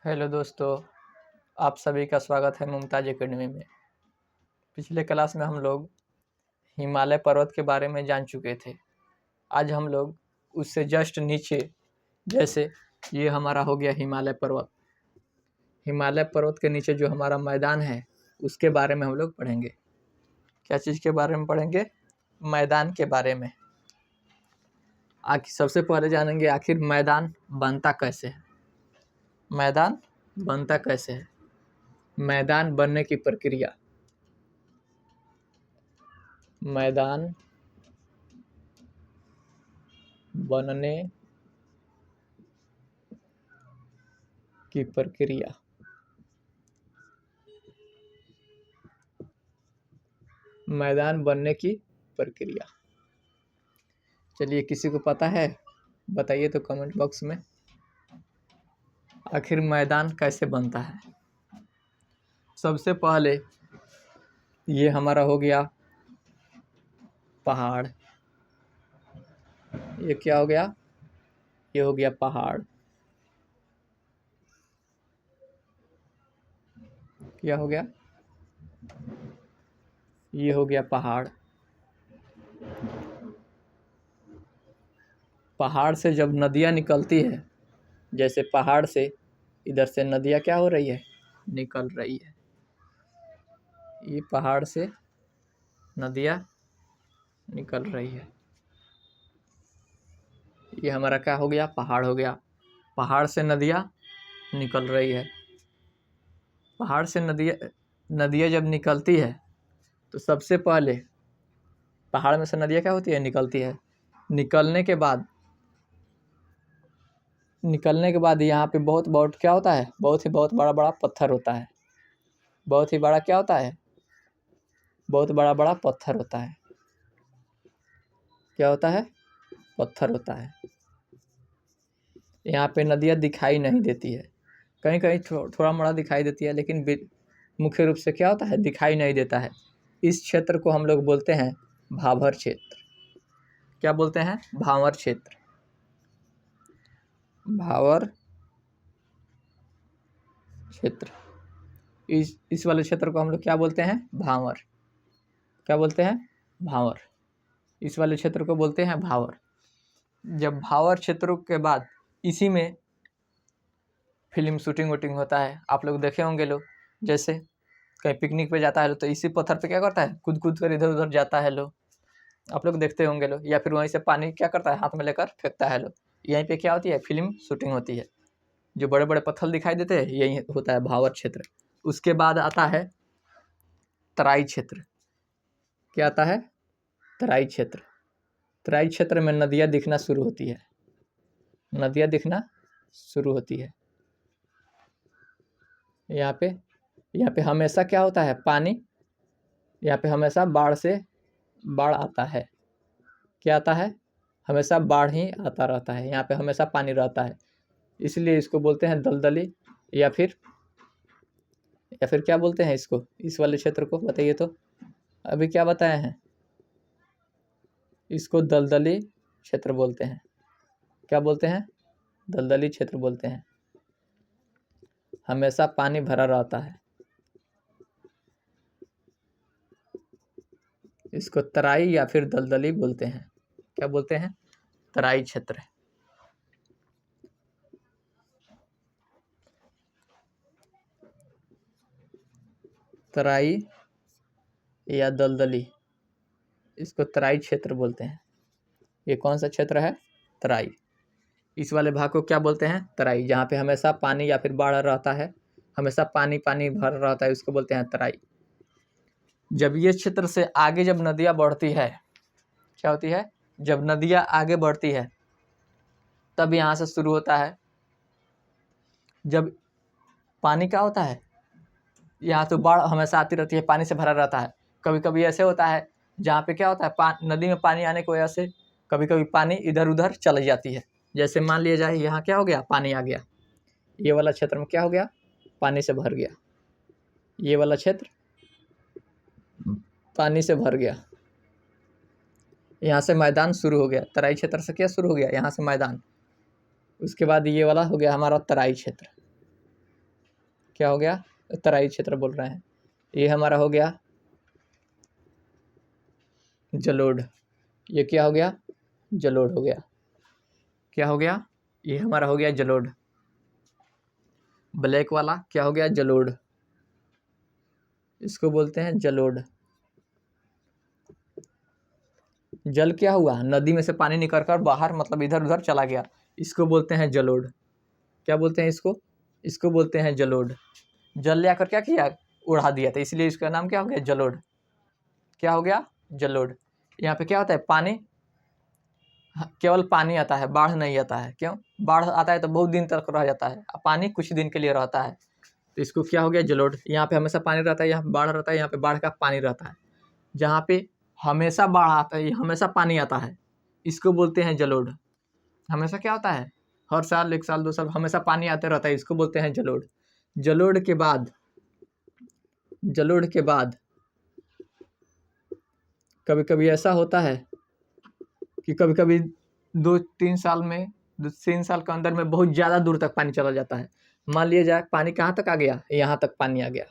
Hello दोस्तों, आप सभी का स्वागत है मुमताज़ एकेडमी में। पिछले क्लास में हम लोग हिमालय पर्वत के बारे में जान चुके थे। आज हम लोग उससे जस्ट नीचे, जैसे ये हमारा हो गया हिमालय पर्वत। हिमालय पर्वत के नीचे जो हमारा मैदान है उसके बारे में हम लोग पढ़ेंगे। क्या चीज़ के बारे में पढ़ेंगे? मैदान के बारे में। सबसे पहले जानेंगे आखिर मैदान बनता कैसे है। मैदान बनता कैसे है, मैदान बनने की प्रक्रिया। मैदान बनने की प्रक्रिया। मैदान बनने की प्रक्रिया। चलिए, किसी को पता है बताइए तो कमेंट बॉक्स में। आखिर मैदान कैसे बनता है? सबसे पहले ये हमारा हो गया पहाड़। ये क्या हो गया? ये हो गया पहाड़। क्या हो गया? ये हो गया पहाड़। पहाड़ से जब नदियाँ निकलती है, जैसे पहाड़ से इधर से नदियाँ क्या हो रही है? निकल रही है। ये पहाड़ से नदियाँ निकल रही है। ये हमारा क्या हो गया? पहाड़ हो गया। पहाड़ से नदियाँ निकल रही है। पहाड़ से नदियाँ जब निकलती है तो सबसे पहले पहाड़ में से नदियाँ क्या होती है? निकलती है। निकलने के बाद यहाँ पे बहुत क्या होता है? बहुत बड़ा बड़ा पत्थर होता है। बहुत ही बड़ा क्या होता है? बहुत बड़ा बड़ा पत्थर होता है। क्या होता है? पत्थर होता है। यहाँ पे नदियाँ दिखाई नहीं देती है। कहीं कहीं थोड़ा मोड़ा दिखाई देती है, लेकिन मुख्य रूप से क्या होता है? दिखाई नहीं देता है। इस क्षेत्र को हम लोग बोलते हैं भाबर क्षेत्र। क्या बोलते हैं? भावर क्षेत्र। भावर क्षेत्र। इस वाले क्षेत्र को हम लोग क्या बोलते हैं? भावर। क्या बोलते हैं? भावर। इस वाले क्षेत्र को बोलते हैं भावर। जब भावर क्षेत्रों के बाद इसी में फिल्म शूटिंग वूटिंग होता है। आप लोग देखे होंगे, लोग जैसे कहीं पिकनिक पे जाता है लोग तो इसी पत्थर पे क्या करता है? कूद कूद कर इधर उधर जाता है लोग। आप लोग देखते होंगे लोग। या फिर वहीं से पानी क्या करता है? हाथ में लेकर फेंकता है लोग। यहीं पे क्या होती है? फिल्म शूटिंग होती है। जो बड़े बड़े पत्थर दिखाई देते हैं यही होता है भावर क्षेत्र। उसके बाद आता है तराई क्षेत्र। क्या आता है? तराई क्षेत्र। तराई क्षेत्र में नदियाँ दिखना शुरू होती है। नदियाँ दिखना शुरू होती है। यहाँ पे हमेशा क्या होता है? पानी। यहाँ पे हमेशा बाढ़ आता है। क्या आता है? हमेशा बाढ़ ही आता रहता है। यहाँ पे हमेशा पानी रहता है, इसलिए इसको बोलते हैं दलदली। या फिर क्या बोलते हैं इसको? इस वाले क्षेत्र को बताइए तो। अभी क्या बताए हैं? इसको दलदली क्षेत्र बोलते हैं। क्या बोलते हैं? दलदली क्षेत्र बोलते हैं। हमेशा पानी भरा रहता है। इसको तराई या फिर दलदली बोलते हैं। क्या बोलते हैं? तराई क्षेत्र। तराई या दलदली, इसको तराई क्षेत्र बोलते हैं। ये कौन सा क्षेत्र है? तराई। इस वाले भाग को क्या बोलते हैं? तराई। जहाँ पे हमेशा पानी या फिर बाढ़ रहता है, हमेशा पानी पानी भर रहता है, उसको बोलते हैं तराई। जब ये क्षेत्र से आगे जब नदियाँ बढ़ती है, क्या होती है? जब नदियाँ आगे बढ़ती है तब यहाँ से शुरू होता है। जब पानी क्या होता है? यहाँ तो बाढ़ हमेशा आती रहती है, पानी से भरा रहता है। कभी कभी ऐसे होता है जहाँ पे क्या होता है? नदी में पानी आने की वजह से कभी कभी पानी इधर उधर चली जाती है। जैसे मान लिया जाए यहाँ क्या हो गया? पानी आ गया। ये वाला क्षेत्र में क्या हो गया? पानी से भर गया। ये वाला क्षेत्र पानी से भर गया। यहाँ से मैदान शुरू हो गया। तराई क्षेत्र से क्या शुरू हो गया? यहाँ से मैदान। उसके बाद ये वाला हो गया हमारा तराई क्षेत्र। क्या हो गया, तराई क्षेत्र बोल रहे हैं। ये हमारा हो गया जलोढ़। ये क्या हो गया, जलोढ़ हो गया। क्या हो गया, ये हमारा हो गया जलोढ़। ब्लैक वाला क्या हो गया, जलोढ़, इसको बोलते हैं जलोढ़। जल क्या हुआ, नदी में से पानी निकल कर बाहर मतलब इधर उधर चला गया, इसको बोलते हैं जलोढ़। क्या बोलते हैं इसको, इसको बोलते हैं जलोढ़। जल ले आकर क्या किया, उड़ा दिया था, इसलिए इसका नाम क्या हो गया, जलोढ़। क्या हो गया, जलोढ़। यहाँ पे क्या होता है, पानी, केवल पानी आता है, बाढ़ नहीं आता है। क्यों, बाढ़ आता है तो बहुत दिन तक रह जाता है, पानी कुछ दिन के लिए रहता है, तो इसको क्या हो गया, जलोढ़। यहाँ पे हमेशा पानी रहता है, यहाँ बाढ़ रहता है, यहाँ पे बाढ़ का पानी रहता है। जहाँ पे हमेशा बाढ़ आता है, हमेशा पानी आता है, इसको बोलते हैं जलोढ़। हमेशा क्या होता है, हर साल, 1 साल 2 साल हमेशा पानी आते रहता है, इसको बोलते हैं जलोढ़। जलोढ़ के बाद, जलोढ़ के बाद कभी कभी ऐसा होता है कि कभी कभी 2-3 साल में, 2-3 साल के अंदर में बहुत ज़्यादा दूर तक पानी चला जाता है। मान लिया जाए पानी कहाँ तक आ गया, यहाँ तक पानी आ गया,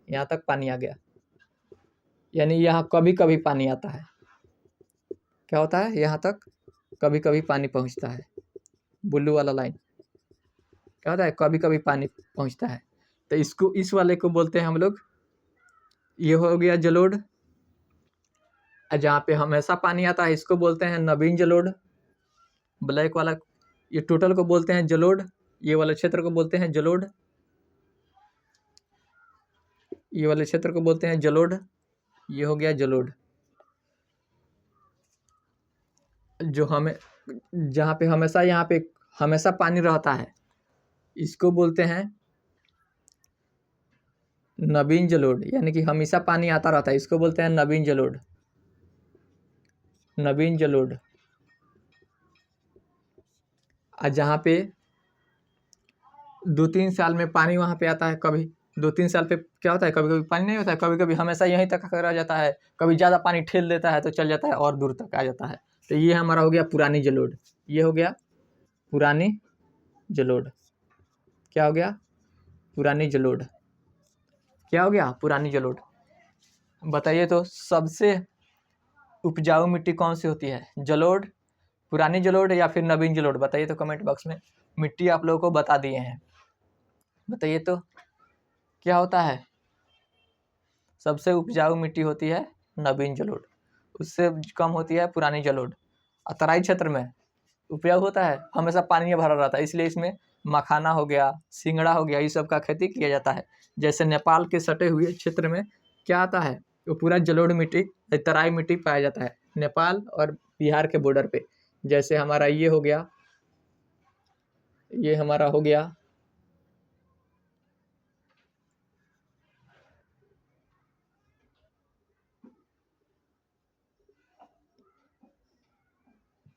यहाँ तक पानी आ गया, यानी यहाँ कभी कभी पानी आता है। क्या होता है, यहाँ तक कभी कभी पानी पहुँचता है, ब्लू वाला लाइन क्या होता है, कभी कभी पानी पहुँचता है, तो इसको, इस वाले को बोलते हैं हम लोग, ये हो गया जलोढ़। जहाँ पे हमेशा पानी आता है इसको बोलते हैं नवीन जलोढ़। ब्लैक वाला, ये टोटल को बोलते हैं जलोढ़, ये वाले क्षेत्र को बोलते हैं जलोढ़, ये वाले क्षेत्र को बोलते हैं जलोढ़। ये हो गया जलोढ़। जो हमें, जहाँ पे हमेशा, यहाँ पे हमेशा पानी रहता है, इसको बोलते हैं नवीन जलोढ़, यानी कि हमेशा पानी आता रहता है, इसको बोलते हैं नवीन जलोढ़, नवीन जलोढ़। और जहाँ पे 2-3 साल में पानी वहाँ पे आता है, कभी 2-3 साल पे क्या होता है, कभी कभी पानी नहीं होता है, कभी कभी हमेशा यहीं तक रह जाता है, कभी ज़्यादा पानी ठेल देता है तो चल जाता है और दूर तक आ जाता है। तो ये हमारा हो गया पुरानी जलोढ़। ये हो गया पुरानी जलोढ़। क्या हो गया, पुरानी जलोढ़। क्या हो गया, पुरानी जलोढ़। बताइए तो सबसे उपजाऊ मिट्टी कौन सी होती है, जलोढ़, पुरानी जलोढ़ या फिर नवीन जलोढ़। बताइए तो कमेंट बॉक्स में, मिट्टी आप लोगों को बता दिए हैं, बताइए तो क्या होता है। सबसे उपजाऊ मिट्टी होती है नवीन जलोढ़, उससे कम होती है पुरानी जलोढ़। और तराई क्षेत्र में उपजाऊ होता है, हमेशा पानी भरा रहता है, इसलिए इसमें मखाना हो गया, सिंगड़ा हो गया, ये सब का खेती किया जाता है। जैसे नेपाल के सटे हुए क्षेत्र में क्या आता है, वो पूरा जलोढ़ मिट्टी, तराई मिट्टी पाया जाता है, नेपाल और बिहार के बॉर्डर पे। जैसे हमारा ये हो गया, ये हमारा हो गया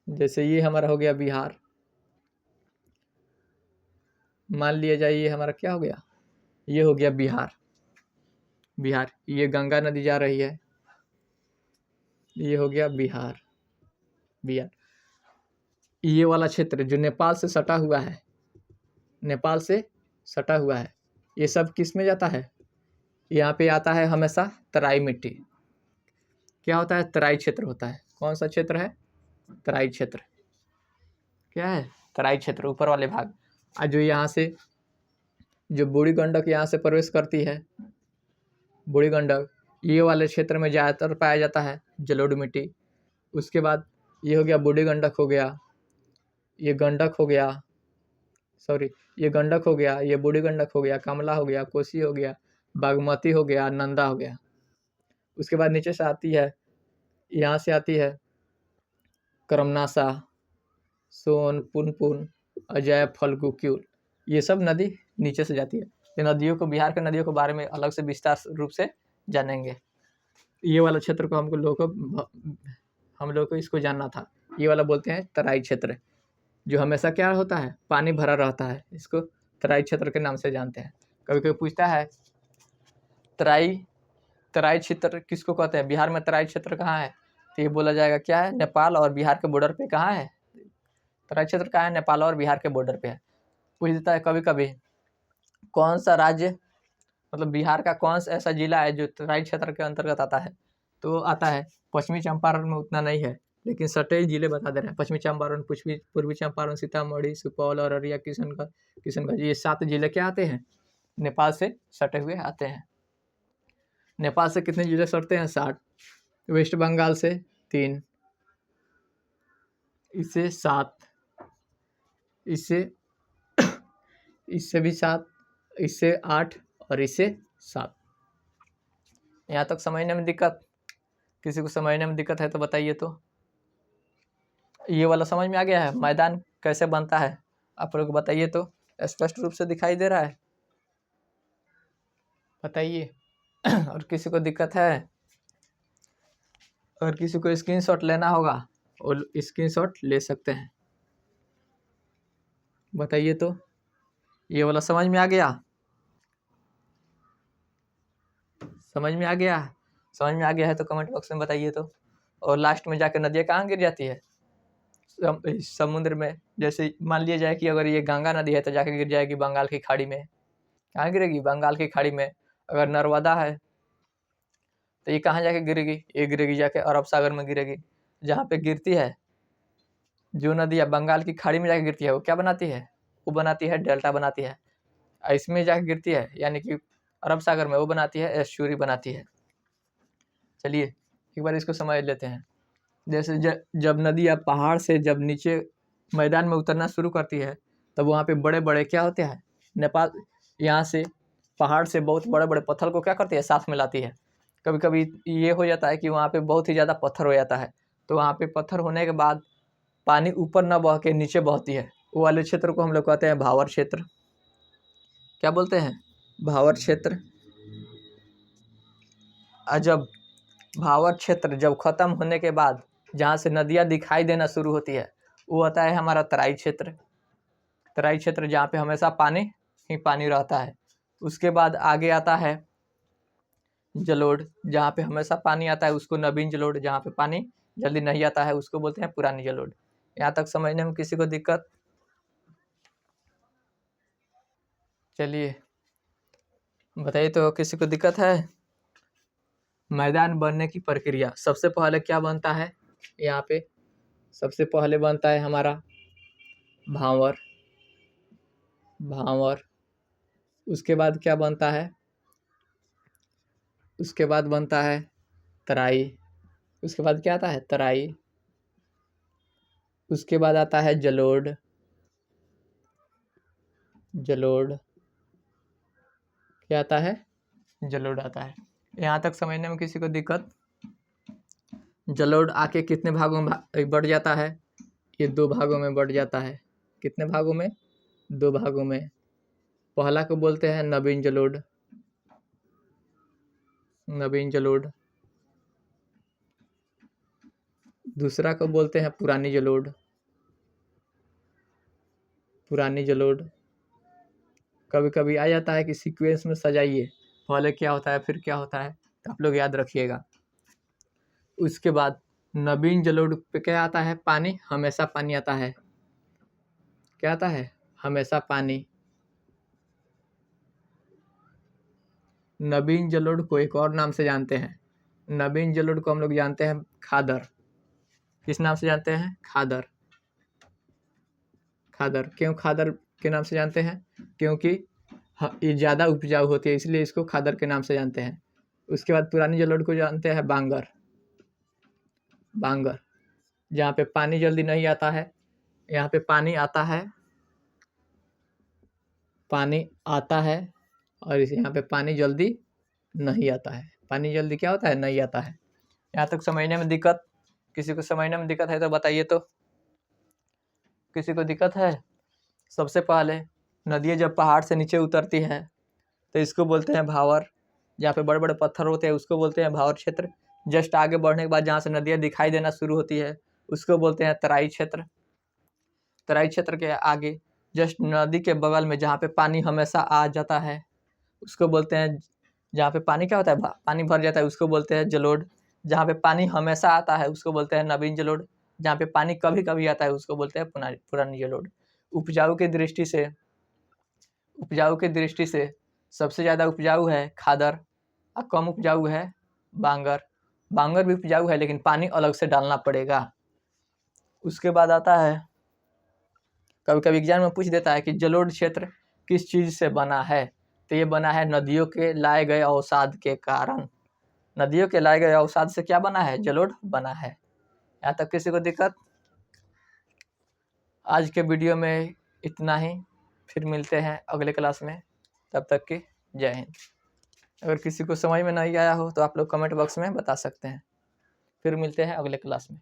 जैसे ये हमारा हो गया बिहार, मान लिया जाए ये हमारा क्या हो गया, ये हो गया बिहार। बिहार, ये गंगा नदी जा रही है, ये हो गया बिहार, बिहार। ये वाला क्षेत्र जो नेपाल से सटा हुआ है, नेपाल से सटा हुआ है, ये सब किस में जाता है, यहाँ पे आता है हमेशा तराई मिट्टी। क्या होता है, तराई क्षेत्र होता है। कौन सा क्षेत्र है, तराई क्षेत्र। क्या है, तराई क्षेत्र, ऊपर वाले भाग। और जो यहाँ से, जो बूढ़ी गंडक यहाँ से प्रवेश करती है, बूढ़ी गंडक, ये वाले क्षेत्र में ज़्यादातर पाया जाता है जलोढ़ मिट्टी। उसके बाद ये हो गया बूढ़ी गंडक हो गया, ये गंडक हो गया, सॉरी, ये गंडक हो गया, ये बूढ़ी गंडक हो गया, कमला हो गया, कोसी हो गया, बागमती हो गया, नंदा हो गया। उसके बाद नीचे से आती है, यहाँ से आती है करमनासा, सोन, पुनपुन, अजय, फल्गु, क्यूल, ये सब नदी नीचे से जाती है। ये नदियों को, बिहार के नदियों के बारे में अलग से विस्तार रूप से जानेंगे। ये वाला क्षेत्र को हम लोग को इसको जानना था। ये वाला बोलते हैं तराई क्षेत्र, जो हमेशा क्या होता है, पानी भरा रहता है, इसको तराई क्षेत्र के नाम से जानते हैं। कभी कभी पूछता है तराई, तराई क्षेत्र किसको कहते हैं, बिहार में तराई क्षेत्र कहाँ है, तो ये बोला जाएगा क्या है, नेपाल और बिहार के बॉर्डर पे कहाँ है, तराई क्षेत्र कहाँ है, नेपाल और बिहार के बॉर्डर पे है। पूछ देता है कभी कभी कौन सा राज्य, मतलब बिहार का कौन सा ऐसा जिला है जो तराई क्षेत्र के अंतर्गत आता है? तो आता है पश्चिमी चंपारण में, उतना नहीं है लेकिन सटे जिले बता दे रहे हैं। पश्चिमी चंपारण, पूर्वी चंपारण, सीतामढ़ी, सुपौल, अररिया, किशनगंज, ये 7 जिले क्या आते हैं? नेपाल से सटे हुए आते हैं। नेपाल से कितने जिले सटते हैं? 60। वेस्ट बंगाल से 3, इससे 7, इससे इससे भी 7, इससे 8 और इससे 7। यहाँ तक समझने में दिक्कत? किसी को समझने में दिक्कत है तो बताइए। तो ये वाला समझ में आ गया है? मैदान कैसे बनता है आप लोग बताइए तो, स्पष्ट रूप से दिखाई दे रहा है? बताइए। और किसी को दिक्कत है? अगर किसी को स्क्रीनशॉट लेना होगा और स्क्रीनशॉट ले सकते हैं। बताइए तो, ये वाला समझ में आ गया? समझ में आ गया? समझ में आ गया है तो कमेंट बॉक्स में बताइए तो। और लास्ट में जाकर नदियाँ कहाँ गिर जाती है? समुद्र में। जैसे मान लिया जाए कि अगर ये गंगा नदी है तो जाके गिर जाएगी बंगाल की खाड़ी में। कहाँ गिरेगी? बंगाल की खाड़ी में। अगर नर्मदा है तो ये कहाँ जाके गिरेगी? ये गिरेगी जाके अरब सागर में गिरेगी। जहाँ पे गिरती है जो नदियाँ बंगाल की खाड़ी में जाके गिरती है वो क्या बनाती है? वो बनाती है डेल्टा बनाती है। इसमें जाके गिरती है यानी कि अरब सागर में, वो बनाती है एस्चुरी बनाती है। चलिए एक बार इसको समझ लेते हैं। जैसे जब नदी या पहाड़ से जब नीचे मैदान में उतरना शुरू करती है तब वहाँ पे बड़े बड़े क्या होते हैं? नेपाल यहाँ से पहाड़ से बहुत बड़े बड़े पत्थर को क्या करती है? साथ में लाती है। कभी कभी ये हो जाता है कि वहाँ पे बहुत ही ज़्यादा पत्थर हो जाता है, तो वहाँ पे पत्थर होने के बाद पानी ऊपर न बह के नीचे बहती है। वो वाले क्षेत्र को हम लोग कहते हैं भावर क्षेत्र। क्या बोलते हैं? भावर क्षेत्र। जब भावर क्षेत्र जब खत्म होने के बाद जहाँ से नदियाँ दिखाई देना शुरू होती है वो होता है हमारा तराई क्षेत्र। तराई क्षेत्र जहाँ पे हमेशा पानी ही पानी रहता है। उसके बाद आगे आता है जलोढ़, जहाँ पे हमेशा पानी आता है उसको नवीन जलोढ़, जहाँ पे पानी जल्दी नहीं आता है उसको बोलते हैं पुरानी जलोढ़। यहाँ तक समझने में किसी को दिक्कत? चलिए बताइए तो, किसी को दिक्कत है? मैदान बनने की प्रक्रिया, सबसे पहले क्या बनता है? यहाँ पे सबसे पहले बनता है हमारा भांवर। भांवर। उसके बाद क्या बनता है? उसके बाद बनता है तराई। उसके बाद क्या आता है? तराई। उसके बाद आता है जलोढ़। जलोढ़। क्या आता है? जलोढ़ आता है। यहाँ तक समझने में किसी को दिक्कत? जलोढ़ आके कितने भागों में बढ़ जाता है? ये 2 भागों में बढ़ जाता है। कितने भागों में? 2 भागों में। पहला को बोलते हैं नवीन जलोढ़। नवीन जलोढ़। दूसरा को बोलते हैं पुरानी जलोढ़। पुरानी जलोढ़। कभी कभी आ जाता है कि सीक्वेंस में सजाइए, पहले क्या होता है फिर क्या होता है, तो आप लोग याद रखिएगा। उसके बाद नवीन जलोढ़ पे क्या आता है? पानी। हमेशा पानी आता है। क्या आता है? हमेशा पानी। नवीन जलोढ़ को एक और नाम से जानते हैं। नवीन जलोढ़ को हम लोग जानते हैं खादर। किस नाम से जानते हैं? खादर। खादर। क्यों खादर के नाम से जानते हैं? क्योंकि ये ज़्यादा उपजाऊ होती है इसलिए इसको खादर के नाम से जानते हैं। उसके बाद पुरानी जलोढ़ को जानते हैं बांगर। बांगर, जहाँ पे पानी जल्दी नहीं आता है। यहाँ पे पानी आता है, पानी आता है और इस यहाँ पे पानी जल्दी नहीं आता है। पानी जल्दी क्या होता है? नहीं आता है। यहाँ तक समझने में दिक्कत? किसी को समझने में दिक्कत है तो बताइए तो। किसी को दिक्कत है? सबसे पहले नदियाँ जब पहाड़ से नीचे उतरती है तो इसको बोलते हैं भावर। जहाँ पे बड़े बड़े पत्थर होते हैं उसको बोलते हैं भावर क्षेत्र। जस्ट आगे बढ़ने के बाद जहाँ से नदियाँ दिखाई देना शुरू होती है उसको बोलते हैं तराई क्षेत्र। तराई क्षेत्र के आगे जस्ट नदी के बगल में जहाँ पे पानी हमेशा आ जाता है उसको बोलते हैं, जहाँ पे पानी क्या होता है? पानी भर जाता है उसको बोलते हैं जलोढ़। जहाँ पे पानी हमेशा आता है उसको बोलते हैं नवीन जलोढ़। जहाँ पे पानी कभी कभी आता है उसको बोलते हैं पुरानी जलोढ़। उपजाऊ की दृष्टि से उपजाऊ की दृष्टि से सबसे ज़्यादा उपजाऊ है खादर और कम उपजाऊ है बांगर। बांगर भी उपजाऊ है लेकिन पानी अलग से डालना पड़ेगा। उसके बाद आता है, कभी कभी एग्जाम में पूछ देता है कि जलोढ़ क्षेत्र किस चीज़ से बना है, तो ये बना है नदियों के लाए गए अवसाद के कारण। नदियों के लाए गए अवसाद से क्या बना है? जलोढ़ बना है। यहाँ तक किसी को दिक्कत? आज के वीडियो में इतना ही, फिर मिलते हैं अगले क्लास में। तब तक की जय हिंद। अगर किसी को समझ में नहीं आया हो तो आप लोग कमेंट बॉक्स में बता सकते हैं। फिर मिलते हैं अगले क्लास में।